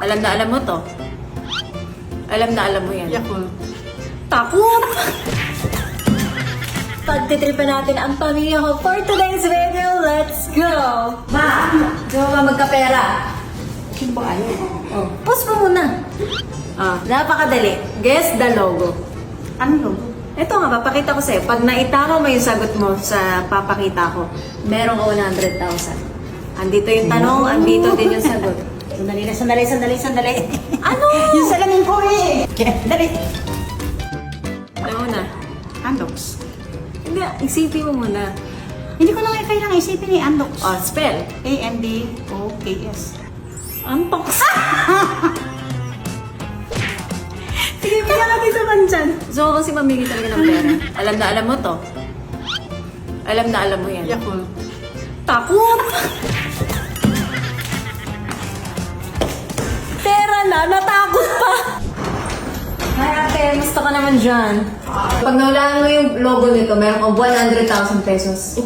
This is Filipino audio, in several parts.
Alam mo to. Alam mo yan. Yakult. Takot! Pagtitripan natin ang pamilya ko for today's video. Let's go! Ma! Di ba magkapera? Sino ba ayaw? Oh, pause mo muna. Napakadali. Guess the logo. Ano logo? Ito nga, papakita ko sa'yo. Pag naitama mo yung sagot mo sa papakita ko, meron ka 100,000. Andito yung tanong, andito din yung sagot. Sandali. Ano? Yung salamin ko eh! Dali! Alam mo na. Andox. Hindi, isipin mo muna. Hindi ko lang kailangan isipin eh, Andox. Oh, spell. A-N-D-O-K-S. Antox. Sige, bigyan natin sa bandyan. So, kasi mamili talaga ng pera. Alam mo to. Alam mo yan. Yakult. Takot! Pera na, natakot pa! Ay ate, gusto ka naman dyan. Pag nawalaan mo yung logo nito, meron kang 100,000 pesos.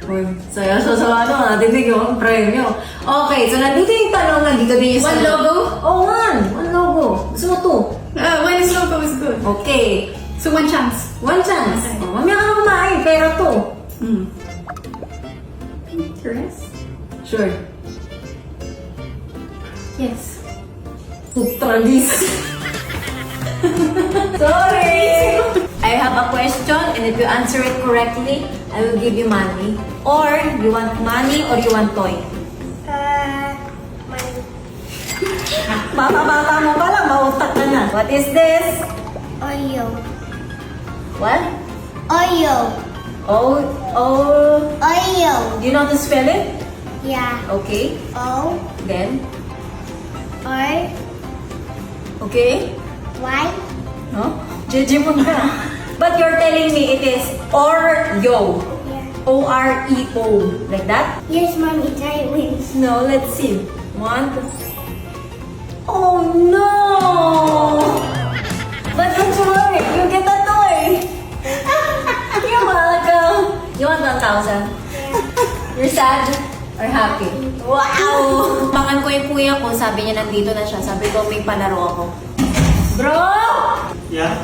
Uy, saya sa ano, natinig yung premyo. Okay, so nandito yung tanong, nandito din yung One logo? Oh, one logo. Gusto mo two? When is logo is good. Okay. So one chance. One chance. Okay. Oh, mamaya ka kumain, pera to. Pinterest? Sure. Yes. Tragis. Sorry! I have a question and if you answer it correctly, I will give you money. Or, you want money or you want toy? Money. Bata-bata mo pala, mautak ka na. What is this? Oyo. What? Oyo. Oh, Oyo. do you know how to spell it? Yeah. Okay. O Then, R okay. Y. No? JJ mo na. But you're telling me it is Oreo. Yeah. O-R-E-O. Like that? Here's mommy giant wings. No, let's see. One, two. Oh no! But don't worry, you get a toy. You're welcome. You want 1,000? You're sad or happy? Wow! Pangan ko yung kuya ko, sabi niya nandito na siya. Sabi ko may palaro ako. Bro! Yeah?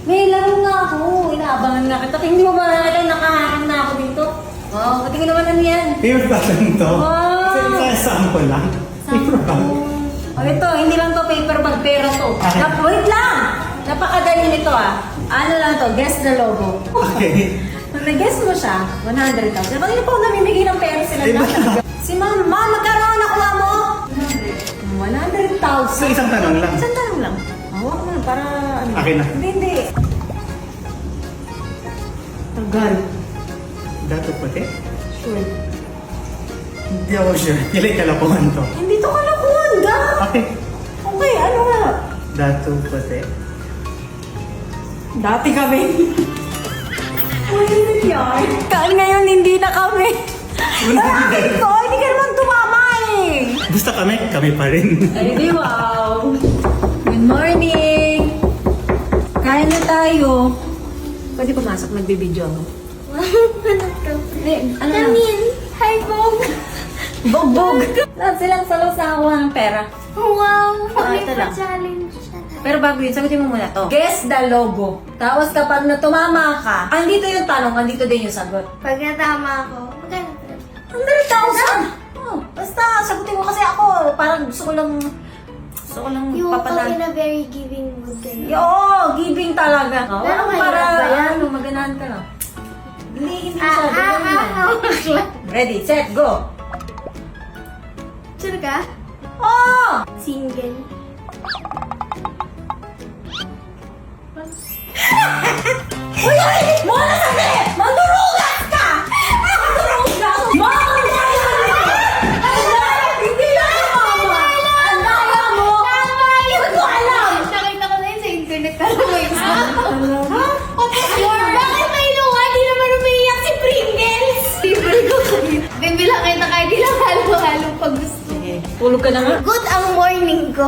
May laro nga ako. Inaabangan nga kita. Hindi mo ba nakita nakaharap na ako dito? Oh, pati ko naman ano yan. Paper bag lang to. Wow! Sa sample lang. Paper bag. Oh, ito, hindi lang to paper bag, pera to. Okay. Wait lang! Napakadali nito ah. Ano lang to, guess the logo. Okay. Pag nag-guess mo siya, 100,000. Bakit po namimigay ng pera sila Iba dati? na. Si Mama, magkano ang nakuha mo? 100,000. So, isang tanong lang. Isang tanong lang. Hawak mo na para ano. Akin na. Hindi. Tagal. Dato puti? Sure. Hindi ako sure. Kilay kalapuhan to. Hindi to kalakuhan, ga. Okay. Okay, ano nga? Dato puti. Dati kami. Uy, yan. Ngayon, hindi na kami. Aray ko, hindi ka naman tumama eh. Basta kami pa rin. Ay, di wow. Good morning. Kain na tayo. Pwede pumasok, magbibideo ako. Ano to? Ano lang? Namin. Hi, Bog. Bogbog. Lahat silang salo sa kuha ng pera. Wow. ito lang. Challenge. Pero bago yun, sagutin mo muna to. Guess the logo. Tapos kapag natumama ka, andito yung tanong, andito din yung sagot. Pag natama ako, magkano to? 100,000! Oh, basta, sagutin mo kasi ako. Parang gusto ko lang You woke up papalag. in a very giving mood ka na. Oo, giving talaga. Oh, Pero para, mahirap ba yan? ano, maganahan ka lang. Hindi masyado. ganun lang. Ready, set, go! Sure ka? Oh! Single. Uy, uy! Muna sandali! Mandurugas ka! Mandurugas! Mama! Hindi na mama! Ang daya mo! Hindi ko alam! Nakita ko na yun sa internet ka lang. Talaga? Bakit may luha? Di naman umiiyak si Pringles. Libre ko kayo. Bibilang kita kahit di lang halo-halo pag gusto. Sige, tulog ka na nga. Good ang morning ko.